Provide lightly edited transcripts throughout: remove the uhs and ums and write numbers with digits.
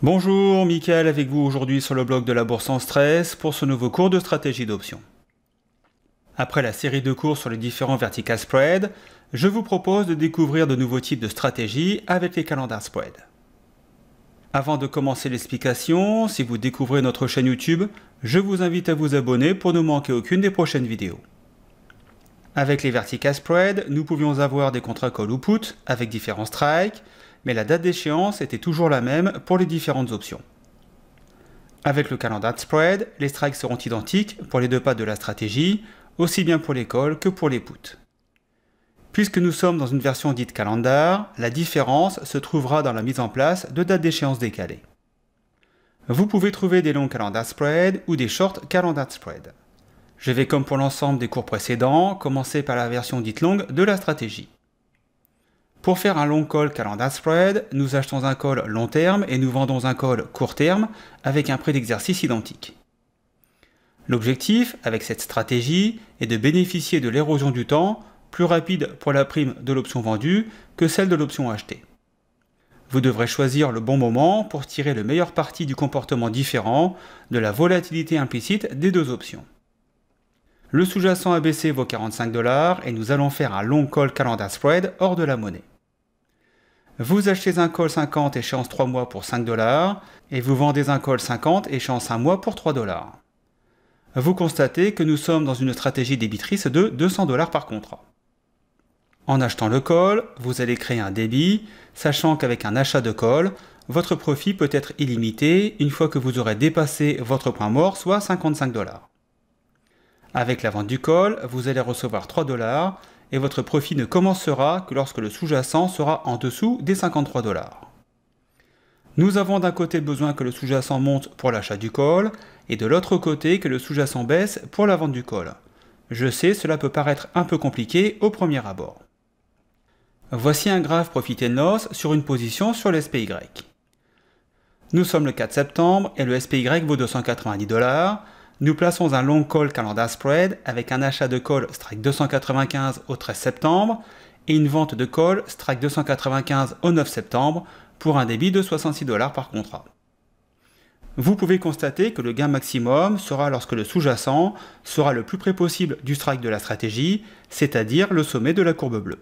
Bonjour, Mickaël avec vous aujourd'hui sur le blog de la Bourse en stress pour ce nouveau cours de stratégie d'options. Après la série de cours sur les différents vertical spreads, je vous propose de découvrir de nouveaux types de stratégies avec les calendar spreads. Avant de commencer l'explication, si vous découvrez notre chaîne YouTube, je vous invite à vous abonner pour ne manquer aucune des prochaines vidéos. Avec les vertical spreads, nous pouvions avoir des contrats call ou put avec différents strikes, mais la date d'échéance était toujours la même pour les différentes options. Avec le calendar spread, les strikes seront identiques pour les deux pattes de la stratégie, aussi bien pour les calls que pour les puts. Puisque nous sommes dans une version dite calendar, la différence se trouvera dans la mise en place de dates d'échéance décalées. Vous pouvez trouver des longs calendar spread ou des short calendar spread. Je vais, comme pour l'ensemble des cours précédents, commencer par la version dite longue de la stratégie. Pour faire un long call calendar spread, nous achetons un call long terme et nous vendons un call court terme avec un prix d'exercice identique. L'objectif avec cette stratégie est de bénéficier de l'érosion du temps plus rapide pour la prime de l'option vendue que celle de l'option achetée. Vous devrez choisir le bon moment pour tirer le meilleur parti du comportement différent de la volatilité implicite des deux options. Le sous-jacent a baissé vaut 45 $ et nous allons faire un long call calendar spread hors de la monnaie. Vous achetez un call 50 échéance 3 mois pour 5 $ et vous vendez un call 50 échéance 1 mois pour 3 $. Vous constatez que nous sommes dans une stratégie débitrice de 200 $ par contrat. En achetant le call, vous allez créer un débit, sachant qu'avec un achat de call, votre profit peut être illimité une fois que vous aurez dépassé votre point mort, soit 55 $. Avec la vente du call, vous allez recevoir 3 $ et votre profit ne commencera que lorsque le sous-jacent sera en dessous des 53 $. Nous avons d'un côté besoin que le sous-jacent monte pour l'achat du call et de l'autre côté que le sous-jacent baisse pour la vente du call. Je sais, cela peut paraître un peu compliqué au premier abord. Voici un graphe profit and loss sur une position sur le SPY. Nous sommes le 4 septembre et le SPY vaut 290 $. Nous plaçons un long call calendar spread avec un achat de call strike 295 au 13 septembre et une vente de call strike 295 au 9 septembre pour un débit de 66 $ par contrat. Vous pouvez constater que le gain maximum sera lorsque le sous-jacent sera le plus près possible du strike de la stratégie, c'est-à-dire le sommet de la courbe bleue.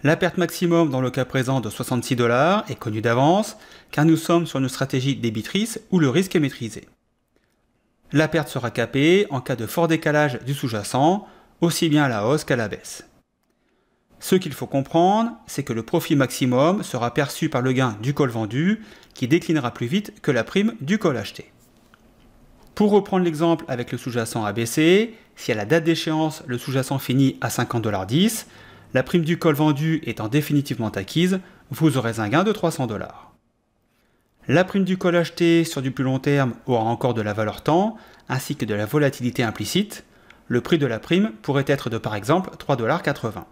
La perte maximum dans le cas présent de 66 $ est connue d'avance car nous sommes sur une stratégie débitrice où le risque est maîtrisé. La perte sera capée en cas de fort décalage du sous-jacent, aussi bien à la hausse qu'à la baisse. Ce qu'il faut comprendre, c'est que le profit maximum sera perçu par le gain du call vendu, qui déclinera plus vite que la prime du call acheté. Pour reprendre l'exemple avec le sous-jacent ABC, si à la date d'échéance le sous-jacent finit à 50,10 $, la prime du call vendu étant définitivement acquise, vous aurez un gain de 300 $. La prime du call acheté sur du plus long terme aura encore de la valeur temps, ainsi que de la volatilité implicite. Le prix de la prime pourrait être de par exemple 3,80 $.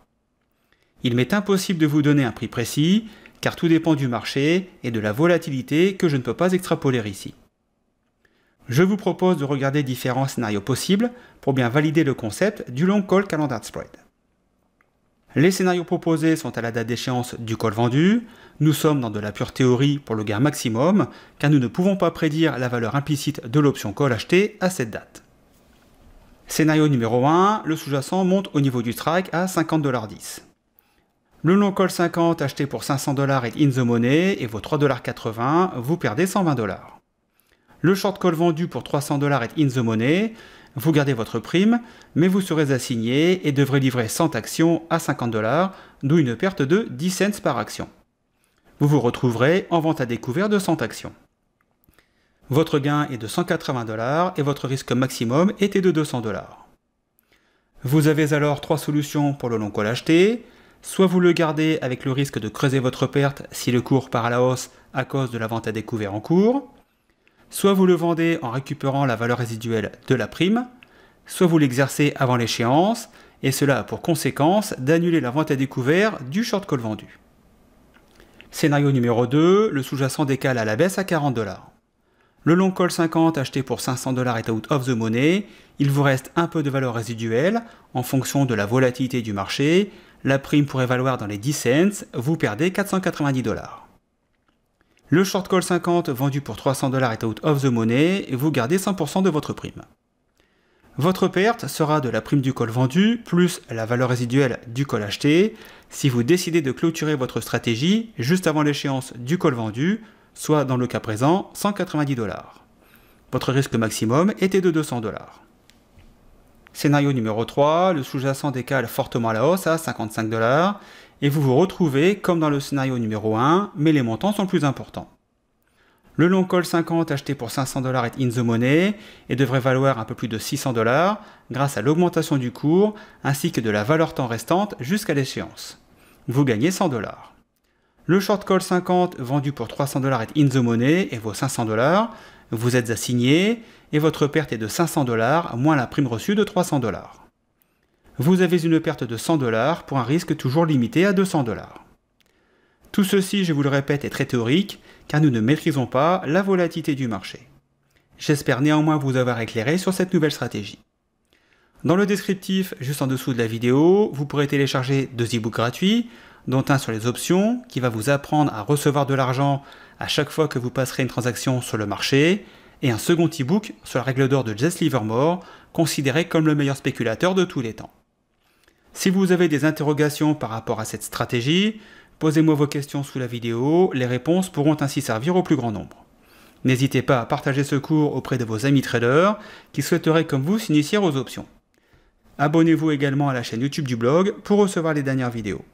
Il m'est impossible de vous donner un prix précis, car tout dépend du marché et de la volatilité que je ne peux pas extrapoler ici. Je vous propose de regarder différents scénarios possibles pour bien valider le concept du long call calendar spread. Les scénarios proposés sont à la date d'échéance du call vendu. Nous sommes dans de la pure théorie pour le gain maximum, car nous ne pouvons pas prédire la valeur implicite de l'option call achetée à cette date. Scénario numéro 1, le sous-jacent monte au niveau du strike à 50,10 $. Le long call 50 acheté pour 500 $ est in the money et vaut 3,80 $, vous perdez 120 $. Le short call vendu pour 300 $ est in the money, vous gardez votre prime, mais vous serez assigné et devrez livrer 100 actions à 50 $, d'où une perte de 10 cents par action. Vous vous retrouverez en vente à découvert de 100 actions. Votre gain est de 180 $ et votre risque maximum était de 200 $. Vous avez alors trois solutions pour le long call acheté. Soit vous le gardez avec le risque de creuser votre perte si le cours part à la hausse à cause de la vente à découvert en cours. Soit vous le vendez en récupérant la valeur résiduelle de la prime, soit vous l'exercez avant l'échéance, et cela a pour conséquence d'annuler la vente à découvert du short call vendu. Scénario numéro 2, le sous-jacent décale à la baisse à 40 $. Le long call 50 acheté pour 500 $ est out of the money, il vous reste un peu de valeur résiduelle en fonction de la volatilité du marché, la prime pourrait valoir dans les 10 cents, vous perdez 490 $. Le short call 50 vendu pour 300 $ est out of the money et vous gardez 100% de votre prime. Votre perte sera de la prime du call vendu plus la valeur résiduelle du call acheté si vous décidez de clôturer votre stratégie juste avant l'échéance du call vendu, soit dans le cas présent 190 $. Votre risque maximum était de 200 $. Scénario numéro 3, le sous-jacent décale fortement à la hausse à 55 $ et vous vous retrouvez comme dans le scénario numéro 1, mais les montants sont plus importants. Le long call 50 acheté pour 500 $ est in the money et devrait valoir un peu plus de 600 $ grâce à l'augmentation du cours ainsi que de la valeur temps restante jusqu'à l'échéance. Vous gagnez 100 $. Le short call 50 vendu pour 300 $ est in the money et vaut 500 $. Vous êtes assigné et votre perte est de 500 $ moins la prime reçue de 300 $. Vous avez une perte de 100 $ pour un risque toujours limité à 200 $. Tout ceci, je vous le répète, est très théorique car nous ne maîtrisons pas la volatilité du marché. J'espère néanmoins vous avoir éclairé sur cette nouvelle stratégie. Dans le descriptif, juste en dessous de la vidéo, vous pourrez télécharger 2 e-books gratuits, dont un sur les options qui va vous apprendre à recevoir de l'argent à chaque fois que vous passerez une transaction sur le marché, et un second e-book sur la règle d'or de Jesse Livermore, considéré comme le meilleur spéculateur de tous les temps. Si vous avez des interrogations par rapport à cette stratégie, posez-moi vos questions sous la vidéo, les réponses pourront ainsi servir au plus grand nombre. N'hésitez pas à partager ce cours auprès de vos amis traders qui souhaiteraient comme vous s'initier aux options. Abonnez-vous également à la chaîne YouTube du blog pour recevoir les dernières vidéos.